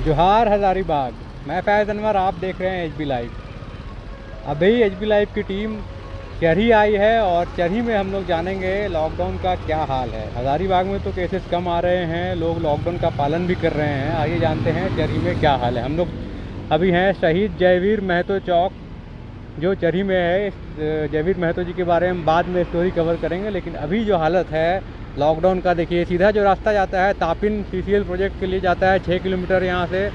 जोहार हज़ारीबाग। मैं फैज़ अनवर, आप देख रहे हैं HB लाइव। अभी HB लाइव की टीम चरही आई है और चरही में हम लोग जानेंगे लॉकडाउन का क्या हाल है। हज़ारीबाग में तो केसेस कम आ रहे हैं, लोग लॉकडाउन का पालन भी कर रहे हैं। आइए जानते हैं चरही में क्या हाल है। हम लोग अभी हैं शहीद जयवीर महतो चौक जो चरही में है। जयवीर महतो जी के बारे में बाद में स्टोरी कवर करेंगे, लेकिन अभी जो हालत है लॉकडाउन का देखिए। सीधा जो रास्ता जाता है तापिन CCL प्रोजेक्ट के लिए जाता है 6 किलोमीटर यहाँ से।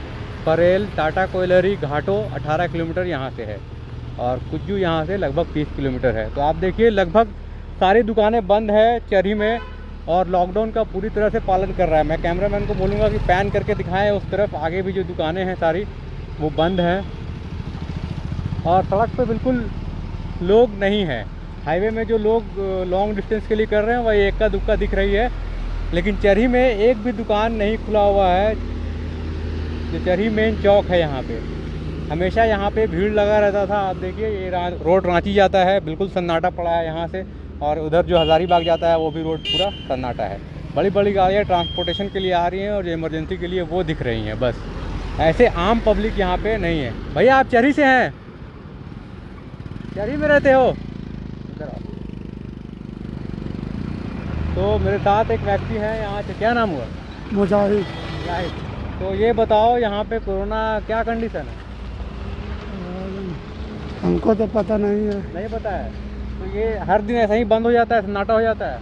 परेल टाटा कोयलरी घाटो 18 किलोमीटर यहाँ से है और कुज्जू यहाँ से लगभग 30 किलोमीटर है। तो आप देखिए लगभग सारी दुकानें बंद है चरही में और लॉकडाउन का पूरी तरह से पालन कर रहा है। मैं कैमरामैन को बोलूँगा कि पैन करके दिखाएं उस तरफ। आगे भी जो दुकानें हैं सारी वो बंद हैं और सड़क पे बिल्कुल लोग नहीं हैं। हाईवे में जो लोग लॉन्ग डिस्टेंस के लिए कर रहे हैं वही एक्का दुक्का दिख रही है, लेकिन चरही में एक भी दुकान नहीं खुला हुआ है। जो चरही मेन चौक है यहाँ पे हमेशा यहाँ पे भीड़ लगा रहता था। आप देखिए ये रोड रांची जाता है, बिल्कुल सन्नाटा पड़ा है यहाँ से, और उधर जो हज़ारीबाग जाता है वो भी रोड पूरा सन्नाटा है। बड़ी बड़ी गाड़ियाँ ट्रांसपोर्टेशन के लिए आ रही हैं और जो इमरजेंसी के लिए वो दिख रही हैं बस। ऐसे आम पब्लिक यहाँ पे नहीं है। भैया आप चरही से हैं? चरही में रहते हो? तो मेरे साथ एक व्यक्ति है यहाँ से, क्या नाम हुआ? मुजाहिद। तो ये बताओ यहाँ पे कोरोना क्या कंडीशन है? हमको तो पता नहीं है। नहीं पता है? तो ये हर दिन ऐसा ही बंद हो जाता है, सन्नाटा हो जाता है?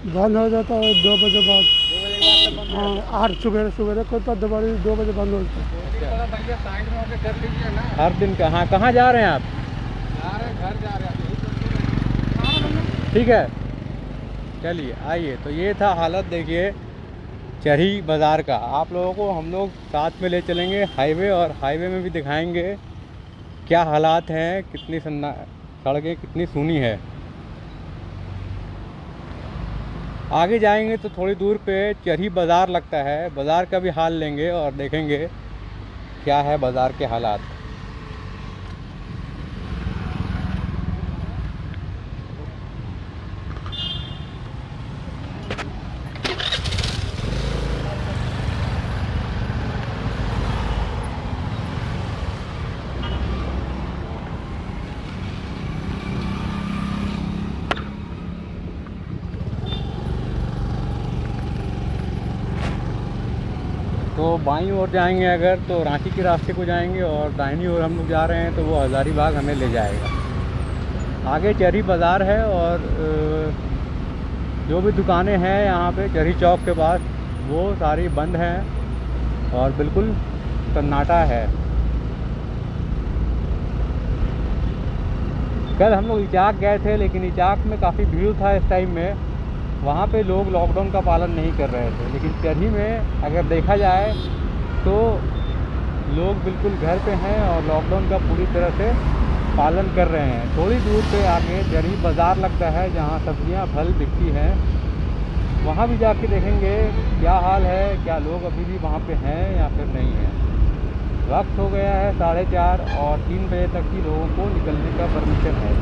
बंद हो जाता है 2 बजे बाद। 2 बजे के बाद तक बंद हो जाता है? 8 सवेरे को तो दोबारा 2 बजे बंद हो जाता है। साइड में होकर कर लीजिए ना। हर दिन का? हाँ, कहाँ जा रहे हैं आप? घर जा रहे हैं। ठीक है, चलिए आइए। तो ये था हालत देखिए चरही बाज़ार का। आप लोगों को हम लोग साथ में ले चलेंगे हाईवे, और हाईवे में भी दिखाएंगे क्या हालात हैं, कितनी सड़कें कितनी सूनी है। आगे जाएंगे तो थोड़ी दूर पे चरही बाज़ार लगता है, बाज़ार का भी हाल लेंगे और देखेंगे क्या है बाज़ार के हालात। तो बाईं ओर जाएंगे अगर तो रांची के रास्ते को जाएंगे, और दाहिनी ओर हम लोग जा रहे हैं तो वो हज़ारीबाग हमें ले जाएगा। आगे चरही बाज़ार है और जो भी दुकानें हैं यहाँ पे चरही चौक के पास वो सारी बंद हैं और बिल्कुल सन्नाटा है। कल हम लोग इचाक गए थे, लेकिन इचाक में काफ़ी भीड़ था इस टाइम में, वहाँ पे लोग लॉकडाउन का पालन नहीं कर रहे थे। लेकिन चरही में अगर देखा जाए तो लोग बिल्कुल घर पे हैं और लॉकडाउन का पूरी तरह से पालन कर रहे हैं। थोड़ी दूर पे आगे चरही बाज़ार लगता है जहाँ सब्जियाँ फल बिकती हैं, वहाँ भी जाके देखेंगे क्या हाल है, क्या लोग अभी भी वहाँ पे हैं या फिर नहीं है। वक्त हो गया है 4:30 और 3 बजे तक ही लोगों को निकलने का परमिशन है।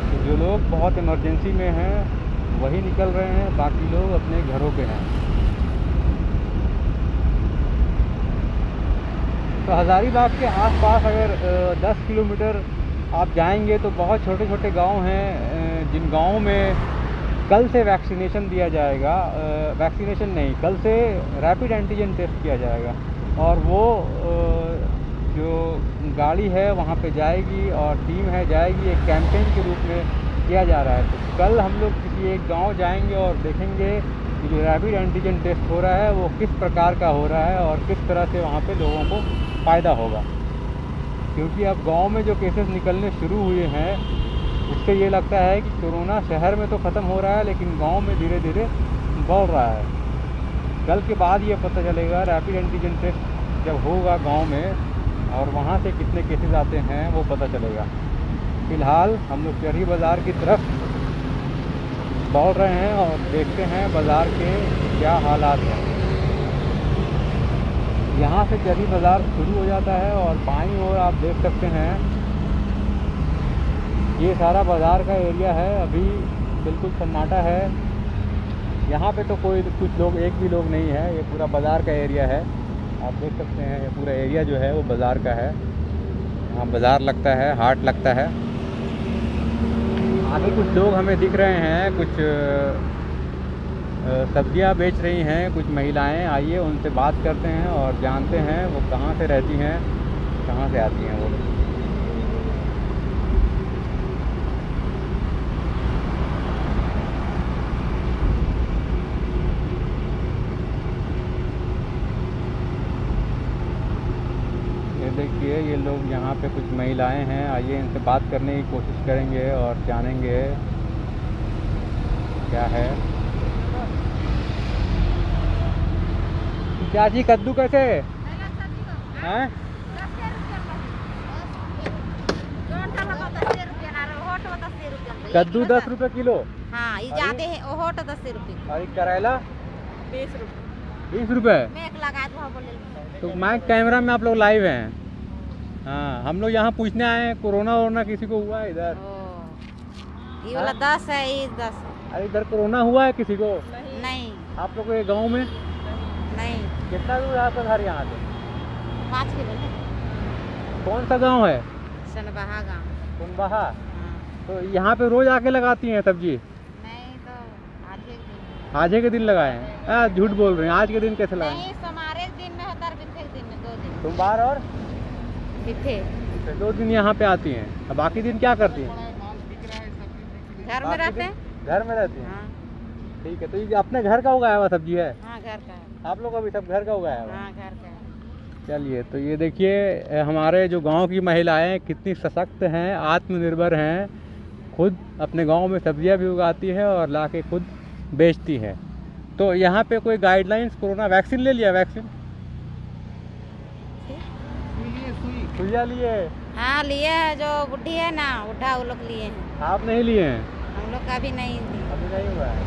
तो जो लोग बहुत इमरजेंसी में हैं वही निकल रहे हैं, बाकी लोग अपने घरों पे हैं। तो हज़ारीबाग के आसपास अगर 10 किलोमीटर आप जाएंगे तो बहुत छोटे छोटे गांव हैं, जिन गांवों में कल से वैक्सीनेशन दिया जाएगा। वैक्सीनेशन नहीं, कल से रैपिड एंटीजन टेस्ट किया जाएगा, और वो जो गाड़ी है वहाँ पे जाएगी और टीम है जाएगी, एक कैंपेन के रूप में किया जा रहा है। तो कल हम लोग किसी एक गांव जाएंगे और देखेंगे कि जो रैपिड एंटीजन टेस्ट हो रहा है वो किस प्रकार का हो रहा है और किस तरह से वहाँ पे लोगों को फ़ायदा होगा। क्योंकि अब गांव में जो केसेस निकलने शुरू हुए हैं उससे ये लगता है कि कोरोना शहर में तो ख़त्म हो रहा है, लेकिन गांव में धीरे धीरे बढ़ रहा है। कल के बाद ये पता चलेगा, रैपिड एंटीजन टेस्ट जब होगा गांव में और वहाँ से कितने केसेस आते हैं वो पता चलेगा। फ़िलहाल हम लोग चरही बाज़ार की तरफ दौड़ रहे हैं और देखते हैं बाज़ार के क्या हालात हैं। यहाँ से चरही बाज़ार शुरू हो जाता है और बाईं ओर आप देख सकते हैं ये सारा बाज़ार का एरिया है, अभी बिल्कुल सन्नाटा है। यहाँ पे तो कुछ लोग, एक भी लोग नहीं है, ये पूरा बाज़ार का एरिया है। आप देख सकते हैं ये पूरा एरिया जो है वो बाज़ार का है। यहाँ बाज़ार लगता है, हाट लगता है। आगे कुछ लोग हमें दिख रहे हैं, कुछ सब्जियां बेच रही हैं कुछ महिलाएं। आइए उनसे बात करते हैं और जानते हैं वो कहाँ से रहती हैं, कहाँ से आती हैं वो। ये देखिए ये लोग यहाँ पे कुछ महिलाएं हैं। आइए इनसे बात करने की कोशिश करेंगे और जानेंगे क्या है। चाची कद्दू कैसे हैं? कद्दू 10 रुपये किलो। हाँ ये ज्यादा है, ओहो तो 10 रुपये। और करेला 20 रुपये। 20 रुपये। मैं एक लगा दूँ बोले। तो मैं कैमरा में आप लोग लाइव हैं। हाँ हम लोग यहाँ पूछने आए हैं कोरोना वोरोना किसी को हुआ है इधर? ये वाला 10 है, ये 10 है। अरे इधर कोरोना हुआ है किसी को? नहीं आप लोग के गांव में? नहीं। कितना दूर है आपका घर यहाँ से? 5 किलो है। कौन सा गांव है? सनबहा गाँव। कुनबहा। हाँ। तो यहाँ पे रोज आके लगाती हैं सब्जी? नहीं तो आज एक दिन। आज के दिन लगाए हैं? झूठ बोल रहे हैं, आज के दिन कैसे लगाए? नहीं सोमवार एक दिन में होता है, बिथे के दिन में 2 दिन। सोमवार और बिथे 2 दिन यहाँ पे आती हैं। अब बाकी दिन क्या करती हैं? घर में रहते हैं। घर में रहती हैं। हाँ ठीक है। तो ये अपने घर का उगाया हुआ सब्जी है? हाँ घर का है। आप लोग अभी सब घर का उगाया हुआ? हाँ घर का है। चलिए तो ये देखिए हमारे जो गांव की महिलाएं कितनी सशक्त हैं, आत्मनिर्भर हैं, खुद अपने गांव में सब्जियां भी उगाती है और लाके खुद बेचती है। तो यहाँ पे कोई गाइडलाइंस, कोरोना वैक्सीन ले लिया? वैक्सीन सुइया लिए? हाँ लिए है, जो बुढ़ी है ना उठा वो लोग लिए हैं। आप नहीं लिए हैं? हम लोग का भी नहीं लिए। अभी नहीं हुआ है।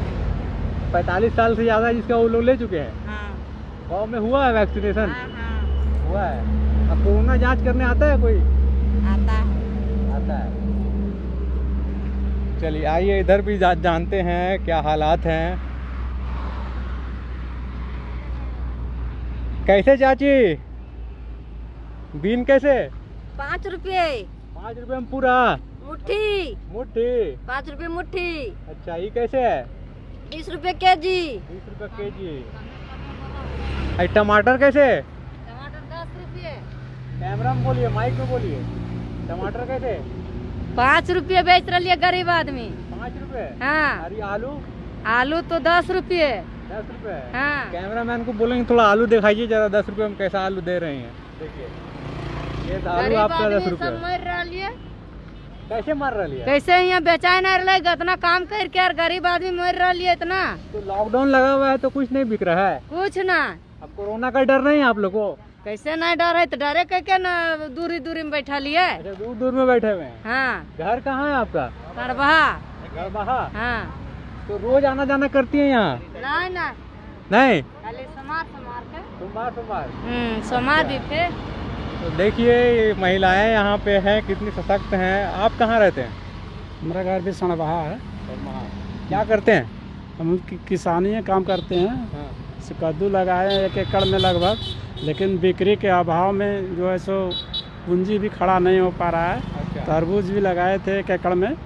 45 साल से ज़्यादा जिसका वो लोग ले चुके हैं। हाँ गाँव में हुआ है वैक्सीनेशन? हाँ हाँ हुआ है। अब कोरोना जांच करने आता है कोई? आता है। आता है। चलिए आइए इधर भी जानते हैं क्या हालात हैं। कैसे चाची बीन कैसे? 5 रुपये 5 रुपये में पूरा मुट्ठी। मुट्ठी? 5 रुपये मुट्ठी। अच्छा ये कैसे है? 20 रुपये केजी। 20 रुपये केजी। और टमाटर कैसे? टमाटर 10 रुपये। कैमरा में बोलिए, माइक में बोलिए। टमाटर कैसे? 5 रुपये बेच रही है गरीब आदमी। 5 रुपये? हाँ। अरे आलू? आलू तो 10 रुपये। 10 रुपये? हाँ। कैमरामैन को बोलेंगे थोड़ा आलू दिखाइए जरा, 10 रुपये में कैसा आलू दे रहे हैं। देखिए ये आलू आपका 10 रुपये। मर रही है। कैसे मर रही है? कैसे यहाँ बेचा नहीं रहा, इतना काम करके यार गरीब आदमी मर रही है इतना। तो लॉकडाउन लगा हुआ है तो कुछ नहीं बिक रहा है? कुछ ना। अब कोरोना का डर नहीं है आप लोग को? कैसे नहीं डर है, तो डरे के ना दूरी दूरी में बैठा लिए। अच्छा दूर दूर में बैठे हुए हैं। हाँ। घर कहाँ है आपका? करबहा। करबहा? हाँ। तो रोज आना जाना करती है यहाँ? नहीं नहीं, खाली सोमवार के। सोमवार सोमवार भी थे। तो देखिए ये महिलाएं यहाँ पे हैं कितनी सशक्त हैं। आप कहाँ रहते हैं? हमारा घर भी सनबहा है। क्या करते हैं? हम किसानी काम करते हैं। हाँ। कद्दू लगाए हैं 1 एकड़ में लगभग, लेकिन बिक्री के अभाव में जो है सो पूंजी भी खड़ा नहीं हो पा रहा है। अच्छा। तरबूज भी लगाए थे 1 एकड़ में,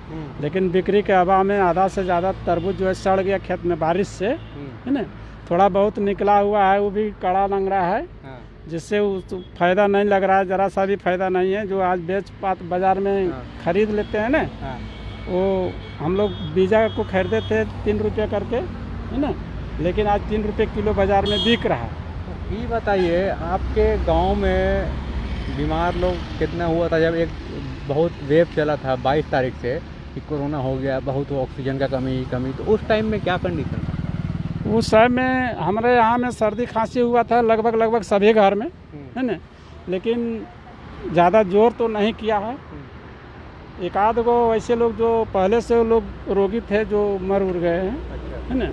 लेकिन बिक्री के अभाव में आधा से ज़्यादा तरबूज जो है सड़ गया खेत में बारिश से, है ना। थोड़ा बहुत निकला हुआ है, वो भी कड़ा लग रहा है, हाँ। जिससे फ़ायदा नहीं लग रहा है, ज़रा सा भी फ़ायदा नहीं है। जो आज बेच पात बाज़ार में खरीद लेते हैं ना, हाँ। वो हम लोग बीजा को खरीदे थे 3 रुपये करके, है ना, लेकिन आज 3 रुपये किलो बाज़ार में बिक रहा है। ये बताइए आपके गांव में बीमार लोग कितना हुआ था जब एक बहुत वेव चला था 22 तारीख से कि कोरोना हो गया, बहुत ऑक्सीजन का कमी, तो उस टाइम में क्या कंडीशन था? उस समय में हमारे यहाँ में सर्दी खांसी हुआ था लगभग सभी घर में, है ना, लेकिन ज़्यादा जोर तो नहीं किया है। एक आध गो ऐसे लोग जो पहले से लोग रोगी थे जो मर उड़ गए हैं, है ना,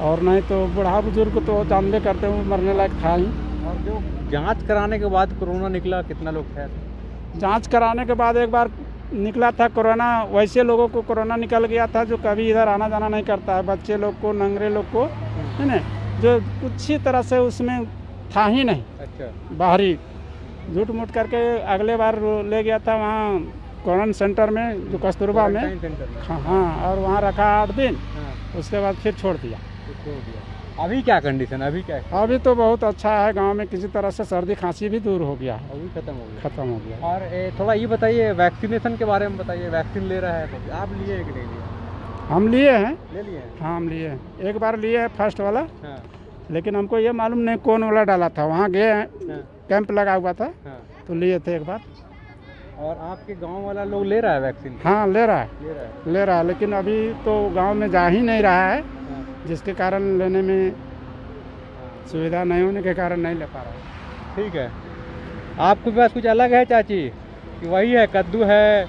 और नहीं तो बूढ़ा बुजुर्ग तो जानबे करते हुए मरने लायक था ही। और जो जांच कराने के बाद कोरोना निकला, कितना लोग थे? जांच कराने के बाद एक बार निकला था कोरोना, वैसे लोगों को कोरोना निकल गया था जो कभी इधर आना जाना नहीं करता है, बच्चे लोग को, नंगरे लोग को, है ना, जो कुछ ही तरह से उसमें था ही नहीं, अच्छा। बाहरी झूठ मूठ करके अगले बार ले गया था वहाँ क्वारंटाइन सेंटर में जो कस्तूरबा में। क्वारंटाइन सेंटर में। हाँ हाँ, और वहाँ रखा 8 दिन, हाँ, उसके बाद फिर छोड़ दिया। तो छोड़ दिया। अभी क्या कंडीशन, अभी क्या है? अभी तो बहुत अच्छा है, गांव में किसी तरह से सर्दी खांसी भी दूर हो गया है, अभी खत्म हो गया। खत्म हो गया। और थोड़ा ये बताइए वैक्सीनेशन के बारे में बताइए, वैक्सीन ले रहा है तो आप लिए कि नहीं लिए? हम लिए हैं। ले लिए हैं? हाँ हम लिए हैं, एक बार लिए है फर्स्ट वाला, हाँ, लेकिन हमको ये मालूम नहीं कौन वाला डाला था। वहाँ गए हैं, हाँ, कैंप लगा हुआ था, हाँ। तो लिए थे एक बार। और आपके गांव वाला लोग ले रहा है वैक्सीन? हाँ ले रहा है, ले रहा है। ले रहा है, लेकिन अभी तो गांव में जा ही नहीं रहा है, हाँ, जिसके कारण लेने में हाँ। सुविधा नहीं होने के कारण नहीं ले पा रहा है। ठीक है। आपके पास कुछ अलग है चाची कि वही है, कद्दू है,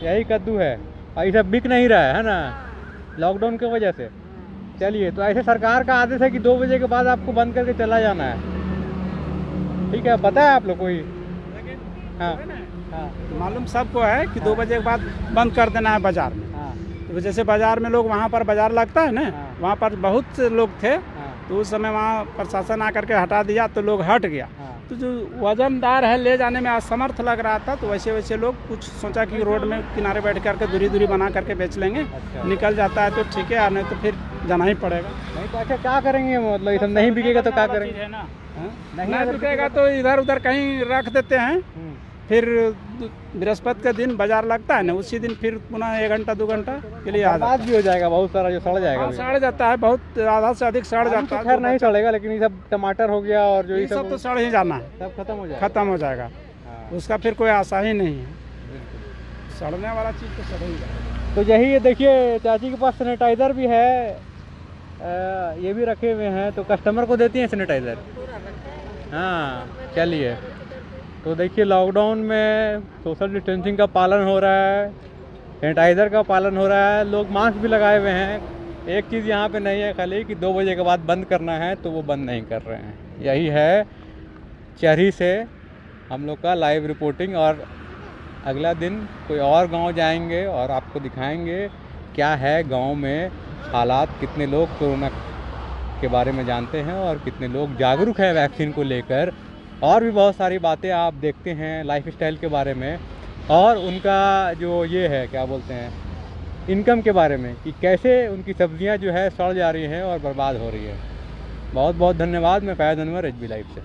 यही कद्दू है और ये सब बिक नहीं रहा है ना, लॉकडाउन की वजह से? चलिए, तो ऐसे सरकार का आदेश है कि 2 बजे के बाद आपको बंद करके चला जाना है। ठीक है, पता है आप लोग को ही? हाँ, हाँ, मालूम सबको है कि 2 बजे के बाद बंद कर देना है बाजार में। हाँ, तो जैसे बाजार में लोग, वहाँ पर बाजार लगता है ना, हाँ। वहाँ पर बहुत से लोग थे, हाँ, तो उस समय वहाँ प्रशासन आकर के हटा दिया, तो लोग हट गया। हाँ। तो जो वजनदार है, ले जाने में असमर्थ लग रहा था, तो वैसे वैसे लोग कुछ सोचा कि रोड में किनारे बैठ करके दूरी दूरी बना करके बेच लेंगे, अच्छा। निकल जाता है तो ठीक है, और नहीं तो फिर जाना ही पड़ेगा। नहीं तो अच्छा क्या करेंगे, मतलब ये सब नहीं बिकेगा तो क्या करेंगे? है ना, नहीं नहीं बिकेगा तो इधर उधर कहीं रख देते हैं, फिर बृहस्पति के दिन बाजार लगता है ना, उसी दिन फिर पुनः 1 घंटा 2 घंटा के लिए आ जाता बर्बाद भी हो जाएगा बहुत सारा, जो सड़ जाएगा है। भी। सड़ जाता है, बहुत आधा से अधिक सड़ आलू जाता तो है। खैर नहीं सड़ेगा, लेकिन ये सब टमाटर हो गया और जो ये सब तो सड़ ही जाना है, सब खत्म हो जाएगा। खत्म हो जाएगा, हाँ, उसका फिर कोई आशा ही नहीं है। बिल्कुल। सड़ने वाला चीज़ तो सड़ ही जाएगा। तो यही ये देखिए, चाची के पास सैनिटाइज़र भी है, ये भी रखे हुए हैं, तो कस्टमर को देती हैं सैनिटाइज़र? हाँ, चलिए। तो देखिए, लॉकडाउन में सोशल डिस्टेंसिंग का पालन हो रहा है, सैनिटाइज़र का पालन हो रहा है, लोग मास्क भी लगाए हुए हैं। एक चीज़ यहाँ पे नहीं है खाली कि 2 बजे के बाद बंद करना है, तो वो बंद नहीं कर रहे हैं। यही है चरही से हम लोग का लाइव रिपोर्टिंग, और अगला दिन कोई और गांव जाएंगे और आपको दिखाएंगे क्या है गांव में हालात, कितने लोग कोरोना के बारे में जानते हैं और कितने लोग जागरूक हैं वैक्सीन को लेकर, और भी बहुत सारी बातें आप देखते हैं लाइफस्टाइल के बारे में, और उनका जो ये है क्या बोलते हैं, इनकम के बारे में, कि कैसे उनकी सब्जियां जो है सड़ जा रही हैं और बर्बाद हो रही है। बहुत बहुत धन्यवाद। मैं फैज़ अनवर, एचबी लाइव से।